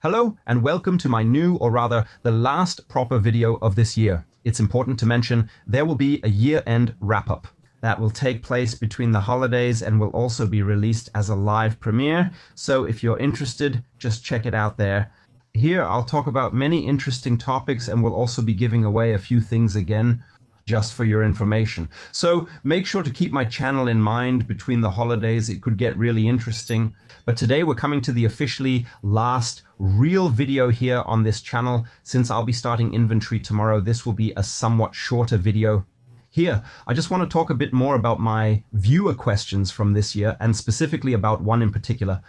Hello and welcome to my new, or rather the last proper video of this year. It's important to mention there will be a year-end wrap-up that will take place between the holidays and will also be released as a live premiere. So if you're interested, just check it out there. Here I'll talk about many interesting topics and we'll also be giving away a few things again, just for your information. So make sure to keep my channel in mind between the holidays. It could get really interesting. But today we're coming to the officially last real video here on this channel. Since I'll be starting inventory tomorrow, this will be a somewhat shorter video. Here, I just want to talk a bit more about my viewer questions from this year, and specifically about one in particular.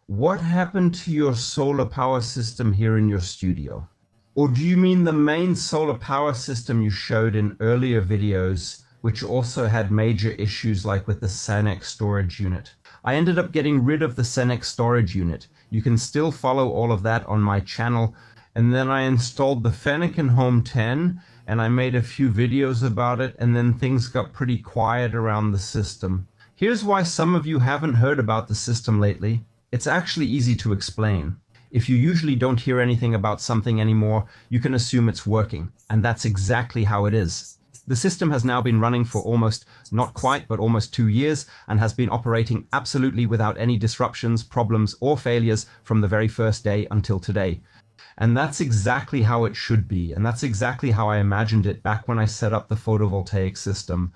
What happened to your solar power system here in your studio? Or do you mean the main solar power system you showed in earlier videos, which also had major issues like with the Senec storage unit? I ended up getting rid of the Senec storage unit. You can still follow all of that on my channel. And then I installed the Fenecon Home 10 and I made a few videos about it, and then things got pretty quiet around the system. Here's why some of you haven't heard about the system lately. It's actually easy to explain. If you usually don't hear anything about something anymore, you can assume it's working, and that's exactly how it is. The system has now been running for almost, not quite, but almost 2 years, and has been operating absolutely without any disruptions, problems, or failures from the very first day until today. And that's exactly how it should be, and that's exactly how I imagined it back when I set up the photovoltaic system.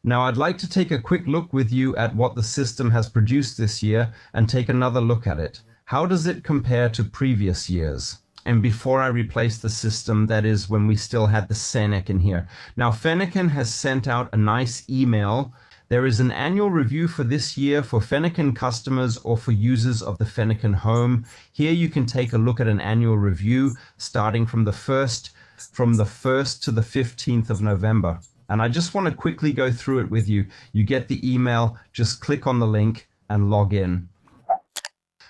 Now I'd like to take a quick look with you at what the system has produced this year and take another look at it. How does it compare to previous years? And before I replace the system, that is when we still had the Senec in here. Now Fenecon has sent out a nice email. There is an annual review for this year for Fenecon customers or for users of the Fenecon Home. Here you can take a look at an annual review starting from the 1st to the 15th of November. And I just want to quickly go through it with you. You get the email, just click on the link and log in.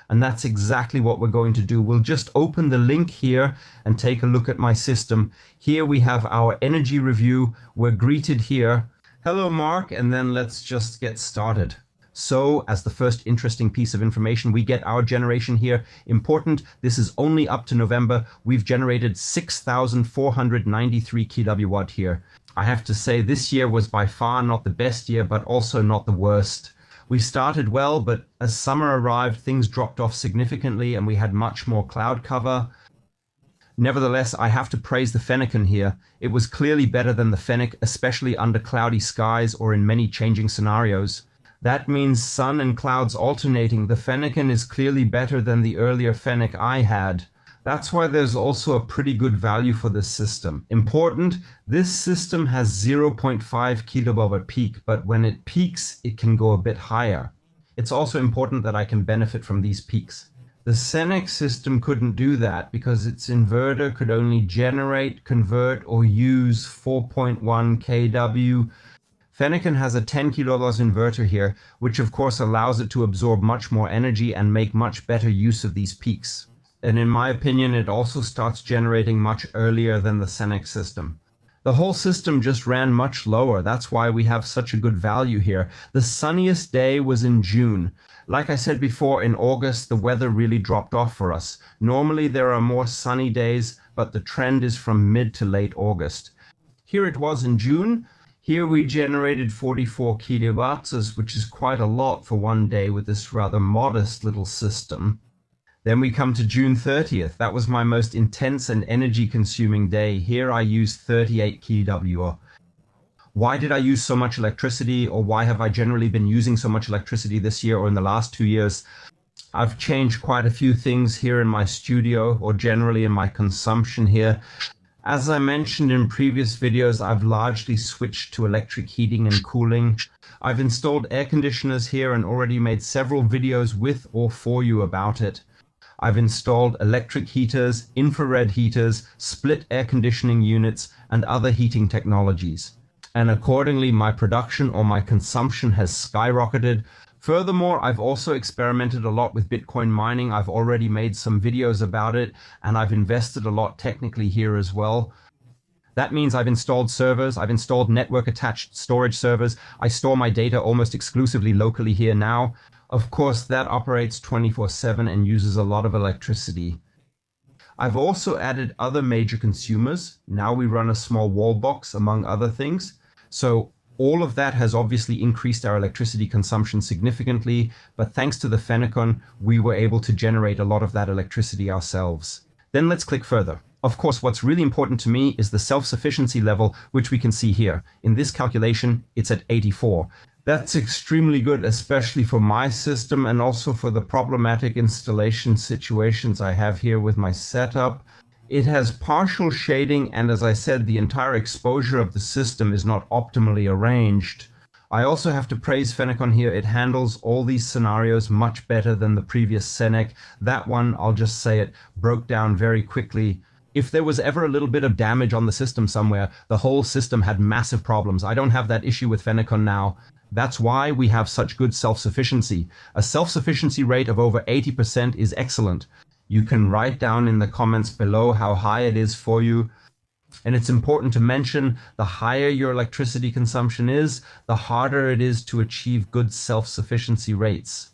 And that's exactly what we're going to do. We'll just open the link here and take a look at my system. Here we have our energy review. We're greeted here. Hello, Mark, and then let's just get started. So, as the first interesting piece of information, we get our generation here. Important, this is only up to November. We've generated 6,493 kW here. I have to say this year was by far not the best year, but also not the worst. We started well, but as summer arrived, things dropped off significantly and we had much more cloud cover. Nevertheless, I have to praise the Fenecon here. It was clearly better than the Fenec, especially under cloudy skies or in many changing scenarios. That means sun and clouds alternating. The Fenecon is clearly better than the earlier Fenec I had. That's why there's also a pretty good value for this system. Important, this system has 0.5 kW peak, but when it peaks, it can go a bit higher. It's also important that I can benefit from these peaks. The Senec system couldn't do that because its inverter could only generate, convert, or use 4.1 kW. Fenecon has a 10 kW inverter here, which of course allows it to absorb much more energy and make much better use of these peaks. And in my opinion, it also starts generating much earlier than the Senec system. The whole system just ran much lower. That's why we have such a good value here. The sunniest day was in June. Like I said before, in August, the weather really dropped off for us. Normally there are more sunny days, but the trend is from mid to late August. Here it was in June. Here we generated 44 kilowatts, which is quite a lot for one day with this rather modest little system. Then we come to June 30th. That was my most intense and energy-consuming day. Here I used 38 kW. Why did I use so much electricity, or why have I generally been using so much electricity this year or in the last 2 years? I've changed quite a few things here in my studio, or generally in my consumption here. As I mentioned in previous videos, I've largely switched to electric heating and cooling. I've installed air conditioners here and already made several videos with or for you about it. I've installed electric heaters, infrared heaters, split air conditioning units, and other heating technologies. And accordingly, my production or my consumption has skyrocketed. Furthermore, I've also experimented a lot with Bitcoin mining. I've already made some videos about it, and I've invested a lot technically here as well. That means I've installed servers, I've installed network-attached storage servers. I store my data almost exclusively locally here now. Of course, that operates 24/7 and uses a lot of electricity. I've also added other major consumers. Now we run a small wall box, among other things. So all of that has obviously increased our electricity consumption significantly, but thanks to the Fenecon, we were able to generate a lot of that electricity ourselves. Then let's click further. Of course, what's really important to me is the self-sufficiency level, which we can see here. In this calculation, it's at 84. That's extremely good, especially for my system and also for the problematic installation situations I have here with my setup. It has partial shading, and as I said, the entire exposure of the system is not optimally arranged. I also have to praise Fenecon here. It handles all these scenarios much better than the previous Senec. That one, I'll just say it, broke down very quickly. If there was ever a little bit of damage on the system somewhere, the whole system had massive problems. I don't have that issue with Fenecon now. That's why we have such good self-sufficiency. A self-sufficiency rate of over 80% is excellent. You can write down in the comments below how high it is for you. And it's important to mention, the higher your electricity consumption is, the harder it is to achieve good self-sufficiency rates.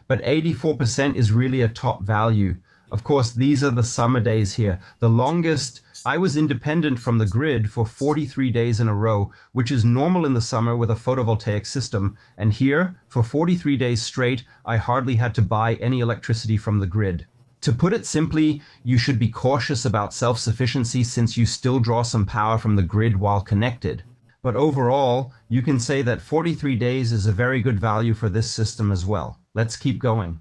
But 84% is really a top value. Of course, these are the summer days here. The longest, I was independent from the grid for 43 days in a row, which is normal in the summer with a photovoltaic system. And here, for 43 days straight, I hardly had to buy any electricity from the grid. To put it simply, you should be cautious about self-sufficiency since you still draw some power from the grid while connected. But overall, you can say that 43 days is a very good value for this system as well. Let's keep going.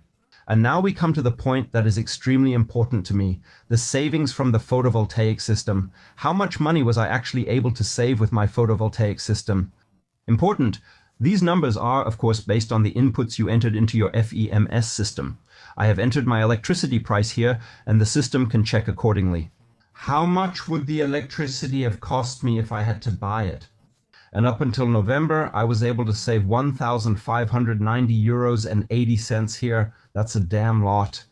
And now we come to the point that is extremely important to me, the savings from the photovoltaic system. How much money was I actually able to save with my photovoltaic system? Important. These numbers are, of course, based on the inputs you entered into your FEMS system. I have entered my electricity price here, and the system can check accordingly. How much would the electricity have cost me if I had to buy it? And up until November, I was able to save €1,590 and 80 cents here. That's a damn lot.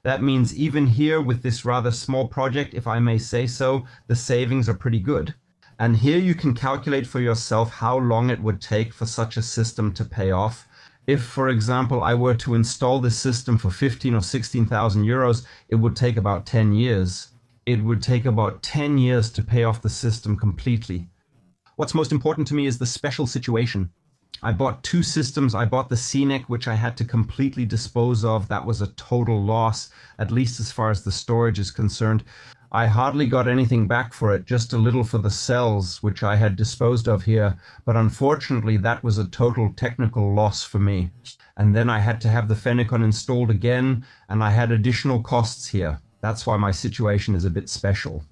That means even here with this rather small project, if I may say so, the savings are pretty good. And here you can calculate for yourself how long it would take for such a system to pay off. If, for example, I were to install this system for 15 or 16,000 euros, it would take about 10 years. It would take about 10 years to pay off the system completely. What's most important to me is the special situation. I bought two systems. I bought the Senec, which I had to completely dispose of. That was a total loss, at least as far as the storage is concerned. I hardly got anything back for it, just a little for the cells, which I had disposed of here. But unfortunately, that was a total technical loss for me. And then I had to have the Fenecon installed again, and I had additional costs here. That's why my situation is a bit special.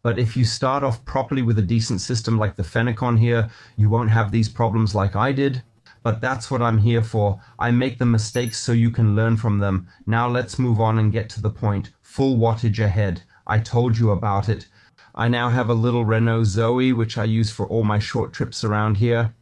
But if you start off properly with a decent system like the Fenecon here, you won't have these problems like I did. But that's what I'm here for. I make the mistakes so you can learn from them. Now let's move on and get to the point. Full wattage ahead. I told you about it. I now have a little Renault Zoe, which I use for all my short trips around here.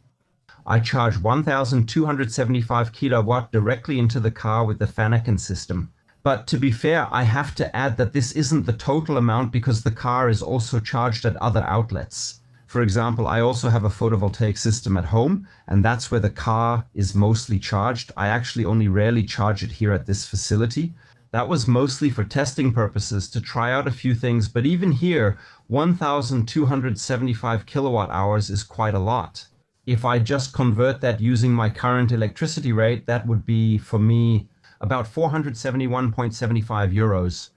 I charge 1,275 kilowatt directly into the car with the Fenecon system. But to be fair, I have to add that this isn't the total amount because the car is also charged at other outlets. For example, I also have a photovoltaic system at home, and that's where the car is mostly charged. I actually only rarely charge it here at this facility. That was mostly for testing purposes to try out a few things, but even here, 1,275 kilowatt hours is quite a lot. If I just convert that using my current electricity rate, that would be, for me, about 471.75 euros.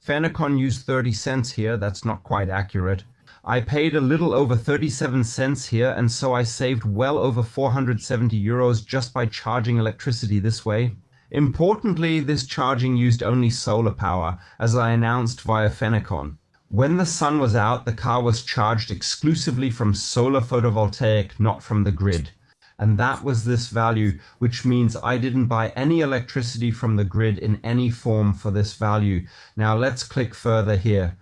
Fenecon used 30 cents here. That's not quite accurate. I paid a little over 37 cents here, and so I saved well over 470 euros just by charging electricity this way. Importantly, this charging used only solar power, as I announced via Fenecon. When the sun was out, the car was charged exclusively from solar photovoltaic, not from the grid. And that was this value, which means I didn't buy any electricity from the grid in any form for this value. Now let's click further here.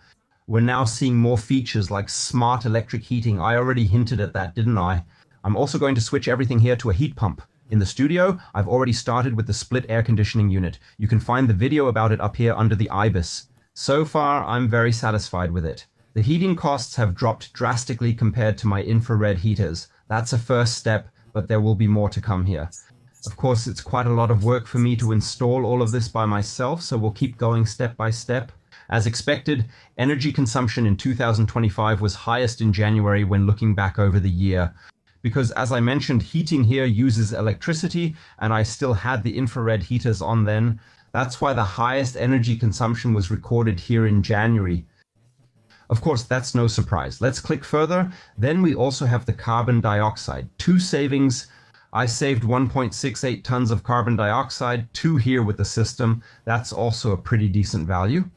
We're now seeing more features like smart electric heating. I already hinted at that, didn't I? I'm also going to switch everything here to a heat pump. In the studio, I've already started with the split air conditioning unit. You can find the video about it up here under the IBIS. So far, I'm very satisfied with it. The heating costs have dropped drastically compared to my infrared heaters. That's a first step, but there will be more to come here. Of course, it's quite a lot of work for me to install all of this by myself, so we'll keep going step by step. As expected, energy consumption in 2025 was highest in January when looking back over the year. Because as I mentioned, heating here uses electricity, and I still had the infrared heaters on then. That's why the highest energy consumption was recorded here in January. Of course, that's no surprise. Let's click further. Then we also have the carbon dioxide. 2 savings. I saved 1.68 tons of carbon dioxide, 2 here with the system. That's also a pretty decent value.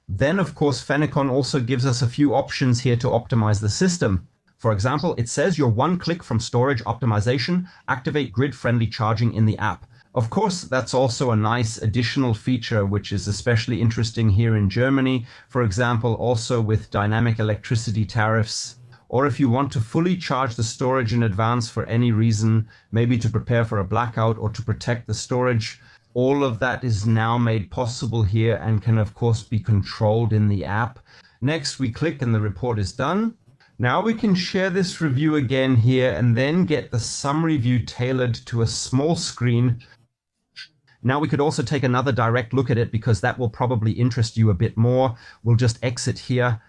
Then, of course, Fenecon also gives us a few options here to optimize the system. For example, it says you're 1 click from storage optimization, activate grid-friendly charging in the app. Of course, that's also a nice additional feature, which is especially interesting here in Germany, for example, also with dynamic electricity tariffs. Or if you want to fully charge the storage in advance for any reason, maybe to prepare for a blackout or to protect the storage, all of that is now made possible here and can of course be controlled in the app. Next, we click and the report is done. Now we can share this review again here and then get the summary view tailored to a small screen. Now we could also take another direct look at it because that will probably interest you a bit more. We'll just exit here.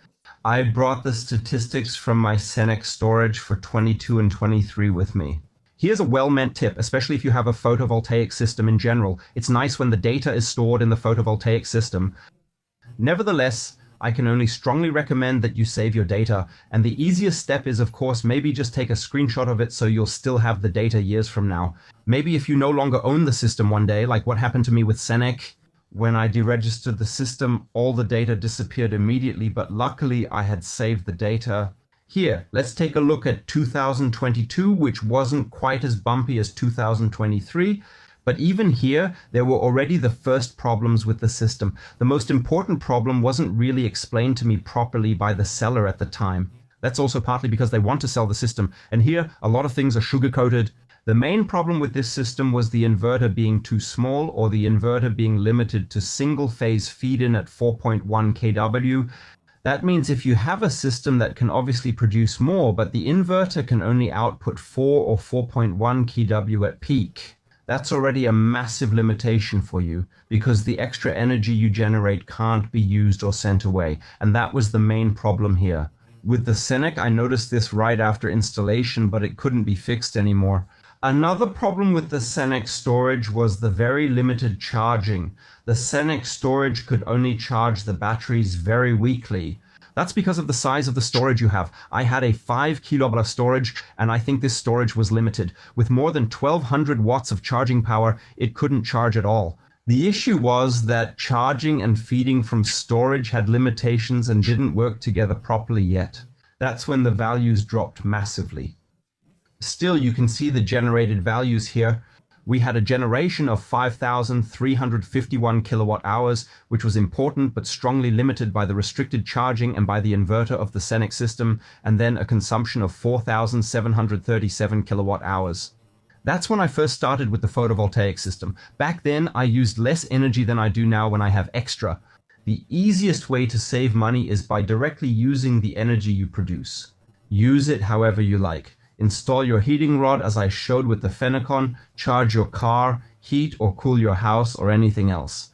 I brought the statistics from my Senec storage for 22 and 23 with me. Here's a well-meant tip, especially if you have a photovoltaic system in general. It's nice when the data is stored in the photovoltaic system. Nevertheless, I can only strongly recommend that you save your data. And the easiest step is, of course, maybe just take a screenshot of it so you'll still have the data years from now. Maybe if you no longer own the system one day, like what happened to me with Senec, when I deregistered the system, all the data disappeared immediately, but luckily I had saved the data. Here, let's take a look at 2022, which wasn't quite as bumpy as 2023. But even here, there were already the first problems with the system. The most important problem wasn't really explained to me properly by the seller at the time. That's also partly because they want to sell the system. And here, a lot of things are sugar-coated. The main problem with this system was the inverter being too small or the inverter being limited to single-phase feed-in at 4.1 kW. That means if you have a system that can obviously produce more, but the inverter can only output 4 or 4.1 kW at peak, that's already a massive limitation for you because the extra energy you generate can't be used or sent away. And that was the main problem here. With the Senec, I noticed this right after installation, but it couldn't be fixed anymore. Another problem with the Senec storage was the very limited charging. The Senec storage could only charge the batteries very weakly. That's because of the size of the storage you have. I had a 5 kW storage, and I think this storage was limited. With more than 1200 watts of charging power, it couldn't charge at all. The issue was that charging and feeding from storage had limitations and didn't work together properly yet. That's when the values dropped massively. Still, you can see the generated values here. We had a generation of 5,351 kilowatt hours, which was important but strongly limited by the restricted charging and by the inverter of the Senec system, and then a consumption of 4,737 kilowatt hours. That's when I first started with the photovoltaic system. Back then, I used less energy than I do now when I have extra. The easiest way to save money is by directly using the energy you produce. Use it however you like. Install your heating rod as I showed with the Fenecon, charge your car, heat or cool your house or anything else.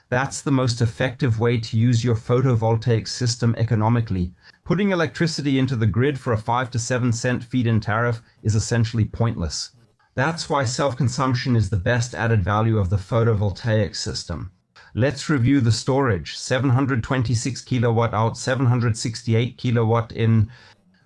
That's the most effective way to use your photovoltaic system economically. Putting electricity into the grid for a 5 to 7 cent feed-in tariff is essentially pointless. That's why self-consumption is the best added value of the photovoltaic system. Let's review the storage. 726 kilowatt out, 768 kilowatt in.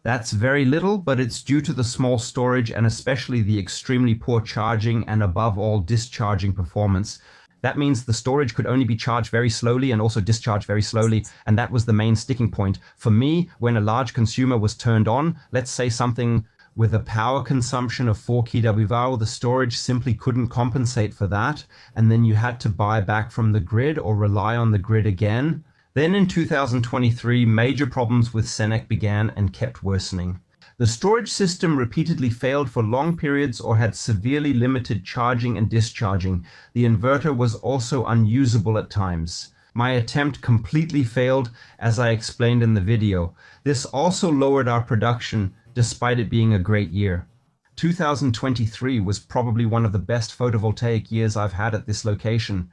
That's very little, but it's due to the small storage and especially the extremely poor charging and above all discharging performance. That means the storage could only be charged very slowly and also discharged very slowly, and that was the main sticking point. For me, when a large consumer was turned on, let's say something with a power consumption of 4 kWh, the storage simply couldn't compensate for that, and then you had to buy back from the grid or rely on the grid again. Then in 2023, major problems with Senec began and kept worsening. The storage system repeatedly failed for long periods or had severely limited charging and discharging. The inverter was also unusable at times. My attempt completely failed, as I explained in the video. This also lowered our production, despite it being a great year. 2023 was probably one of the best photovoltaic years I've had at this location.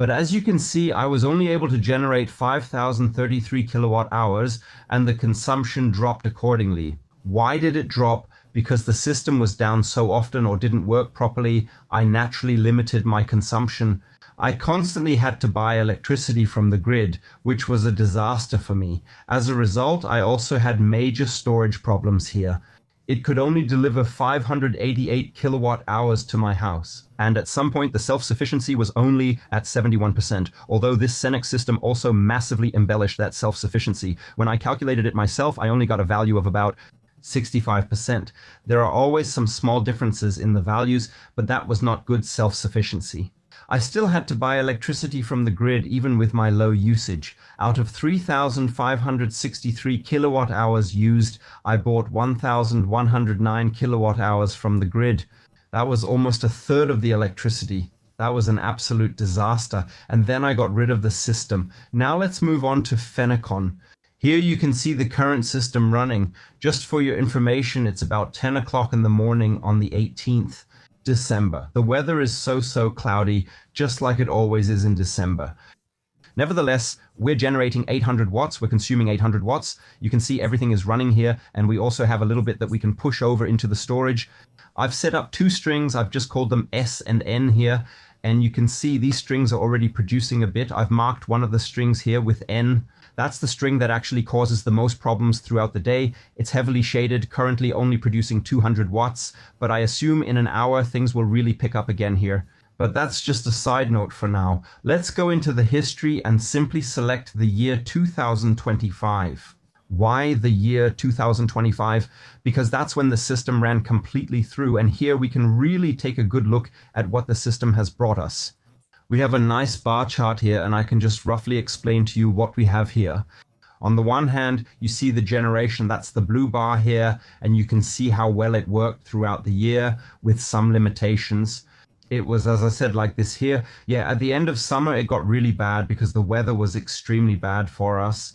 But as you can see, I was only able to generate 5,033 kilowatt hours, and the consumption dropped accordingly. Why did it drop? Because the system was down so often or didn't work properly, I naturally limited my consumption. I constantly had to buy electricity from the grid, which was a disaster for me. As a result, I also had major storage problems here. It could only deliver 588 kilowatt hours to my house. And at some point, the self-sufficiency was only at 71%, although this Senec system also massively embellished that self-sufficiency. When I calculated it myself, I only got a value of about 65%. There are always some small differences in the values, but that was not good self-sufficiency. I still had to buy electricity from the grid even with my low usage. Out of 3,563 kilowatt hours used, I bought 1,109 kilowatt hours from the grid. That was almost a third of the electricity. That was an absolute disaster. And then I got rid of the system. Now let's move on to Fenecon. Here you can see the current system running. Just for your information, it's about 10 o'clock in the morning on the 18th. December. The weather is so cloudy, just like it always is in December. Nevertheless, we're generating 800 watts. We're consuming 800 watts. You can see everything is running here, and we also have a little bit that we can push over into the storage. I've set up two strings. I've just called them S and N here, and you can see these strings are already producing a bit. I've marked one of the strings here with N. That's the string that actually causes the most problems throughout the day. It's heavily shaded, currently only producing 200 watts, but I assume in an hour things will really pick up again here. But that's just a side note for now. Let's go into the history and simply select the year 2025. Why the year 2025? Because that's when the system ran completely through, and here we can really take a good look at what the system has brought us. We have a nice bar chart here, and I can just roughly explain to you what we have here. On the one hand, you see the generation, that's the blue bar here, and you can see how well it worked throughout the year with some limitations. It was, as I said, like this here. Yeah, at the end of summer, it got really bad because the weather was extremely bad for us.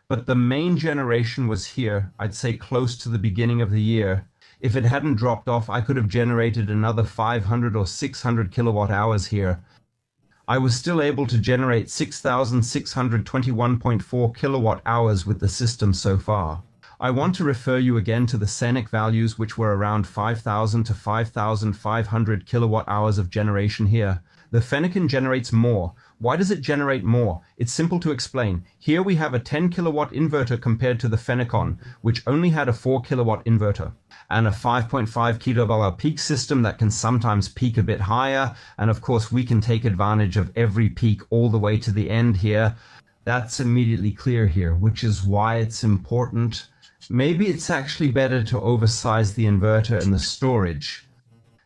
But the main generation was here, I'd say close to the beginning of the year. If it hadn't dropped off, I could have generated another 500 or 600 kilowatt hours here. I was still able to generate 6,621.4 kilowatt hours with the system so far. I want to refer you again to the Senec values, which were around 5,000 to 5,500 kilowatt hours of generation here. The Fenecon generates more. Why does it generate more? It's simple to explain. Here we have a 10 kilowatt inverter compared to the Fenecon, which only had a 4 kilowatt inverter, and a 5.5 kilowatt peak system that can sometimes peak a bit higher. And of course, we can take advantage of every peak all the way to the end here. That's immediately clear here, which is why it's important. Maybe it's actually better to oversize the inverter and the storage.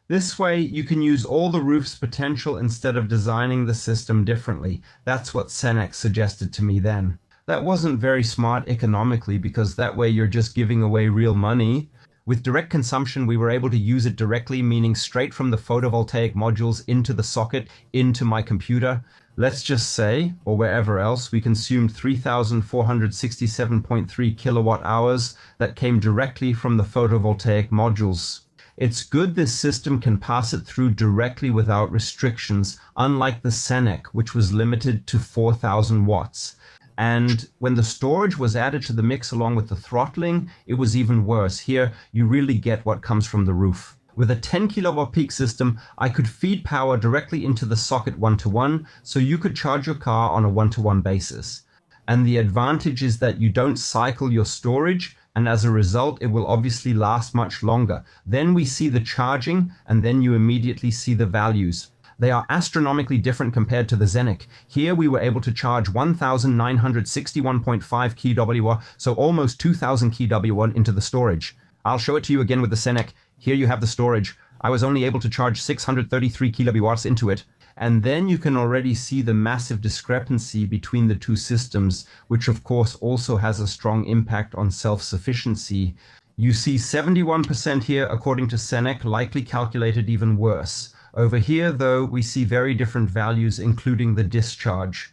This way, you can use all the roof's potential instead of designing the system differently. That's what Senec suggested to me then. That wasn't very smart economically, because that way you're just giving away real money. With direct consumption, we were able to use it directly, meaning straight from the photovoltaic modules into the socket, into my computer. Let's just say, or wherever else, we consumed 3,467.3 kilowatt hours that came directly from the photovoltaic modules. It's good this system can pass it through directly without restrictions, unlike the Senec, which was limited to 4,000 watts. And when the storage was added to the mix along with the throttling, it was even worse. Here, you really get what comes from the roof. With a 10 kilowatt peak system, I could feed power directly into the socket one-to-one, so you could charge your car on a one-to-one basis. And the advantage is that you don't cycle your storage, and as a result, it will obviously last much longer. Then we see the charging, and then you immediately see the values. They are astronomically different compared to the Senec. Here we were able to charge 1,961.5 kWh, so almost 2,000 kWh into the storage. I'll show it to you again with the Senec. Here you have the storage. I was only able to charge 633 kilowatts into it. And then you can already see the massive discrepancy between the two systems, which of course also has a strong impact on self-sufficiency. You see 71% here according to Senec, likely calculated even worse. Over here, though, we see very different values, including the discharge.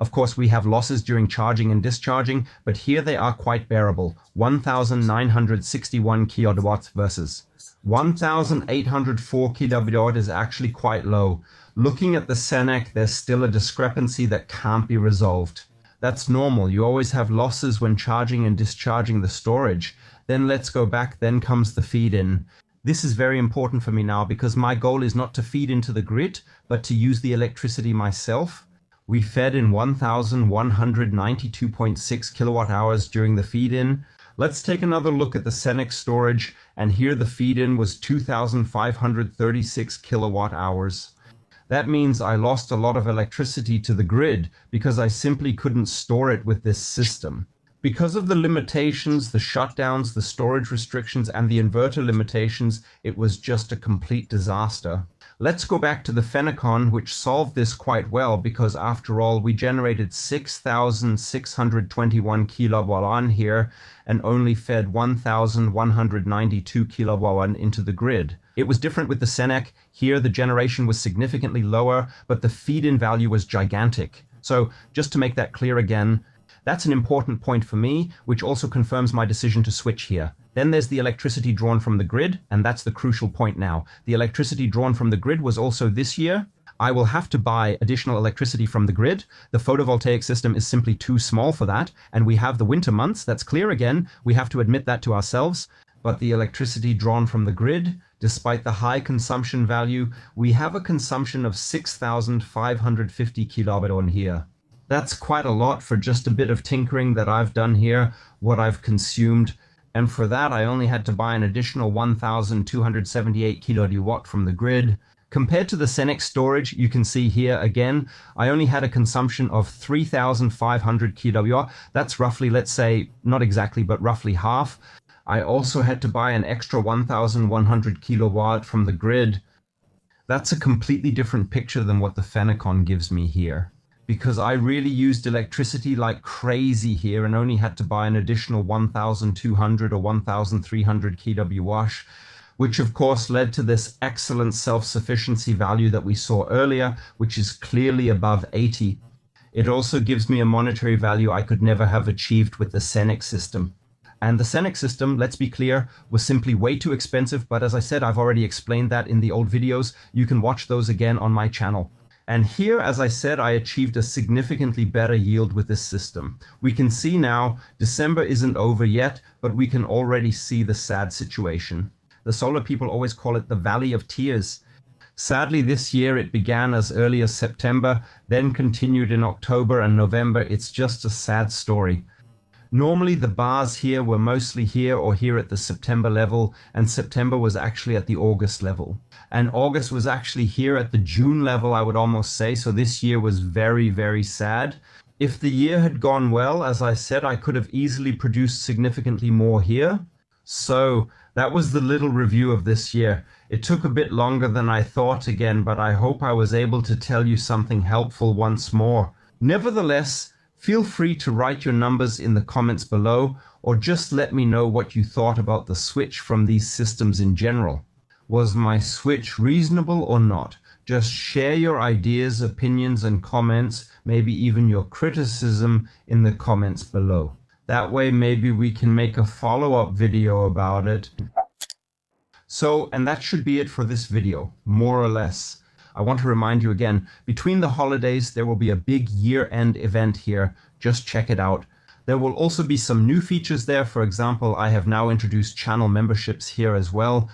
Of course, we have losses during charging and discharging, but here they are quite bearable. 1,961 kilowatts versus 1804 kWh is actually quite low. Looking at the Senec, there's still a discrepancy that can't be resolved. That's normal. You always have losses when charging and discharging the storage. Then let's go back, then comes the feed in. This is very important for me now because my goal is not to feed into the grid, but to use the electricity myself. We fed in 1192.6 kilowatt hours during the feed-in. Let's take another look at the Senec storage, and here the feed-in was 2,536 kilowatt hours. That means I lost a lot of electricity to the grid because I simply couldn't store it with this system. Because of the limitations, the shutdowns, the storage restrictions, and the inverter limitations, it was just a complete disaster. Let's go back to the Fenecon, which solved this quite well because after all, we generated 6,621 kilowatt here and only fed 1,192 kilowatt into the grid. It was different with the Senec. Here, the generation was significantly lower, but the feed-in value was gigantic. So just to make that clear again, that's an important point for me, which also confirms my decision to switch here. Then there's the electricity drawn from the grid, and that's the crucial point now. The electricity drawn from the grid was also this year. I will have to buy additional electricity from the grid. The photovoltaic system is simply too small for that, and we have the winter months. That's clear again. We have to admit that to ourselves. But the electricity drawn from the grid, despite the high consumption value, we have a consumption of 6,550 kilowatt on here. That's quite a lot for just a bit of tinkering that I've done here, what I've consumed. And for that, I only had to buy an additional 1,278 kilowatt from the grid. Compared to the Senec storage, you can see here again, I only had a consumption of 3,500 kilowatt. That's roughly, let's say, not exactly, but roughly half. I also had to buy an extra 1,100 kilowatt from the grid. That's a completely different picture than what the Fenecon gives me here, because I really used electricity like crazy here and only had to buy an additional 1,200 or 1,300 kWh, which of course led to this excellent self-sufficiency value that we saw earlier, which is clearly above 80. It also gives me a monetary value I could never have achieved with the Senec system. And the Senec system, let's be clear, was simply way too expensive, but as I said, I've already explained that in the old videos. You can watch those again on my channel. And here, as I said, I achieved a significantly better yield with this system. We can see now, December isn't over yet, but we can already see the sad situation. The solar people always call it the Valley of Tears. Sadly, this year it began as early as September, then continued in October and November. It's just a sad story. Normally the bars here were mostly here or here at the September level, and September was actually at the August level. And August was actually here at the June level, I would almost say, so this year was very, very sad. If the year had gone well, as I said, I could have easily produced significantly more here. So that was the little review of this year. It took a bit longer than I thought again, but I hope I was able to tell you something helpful once more. Nevertheless, feel free to write your numbers in the comments below, or just let me know what you thought about the switch from these systems in general. Was my switch reasonable or not? Just share your ideas, opinions, and comments, maybe even your criticism in the comments below. That way maybe we can make a follow-up video about it. And that should be it for this video, more or less. I want to remind you again, between the holidays, there will be a big year-end event here. Just check it out. There will also be some new features there. For example, I have now introduced channel memberships here as well.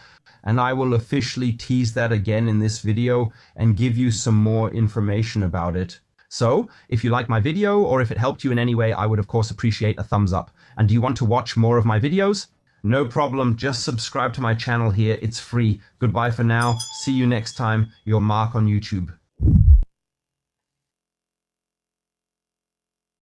And I will officially tease that again in this video and give you some more information about it. So, if you like my video or if it helped you in any way, I would of course appreciate a thumbs up. And do you want to watch more of my videos? No problem, just subscribe to my channel here, it's free. Goodbye for now, see you next time, your Mark on YouTube.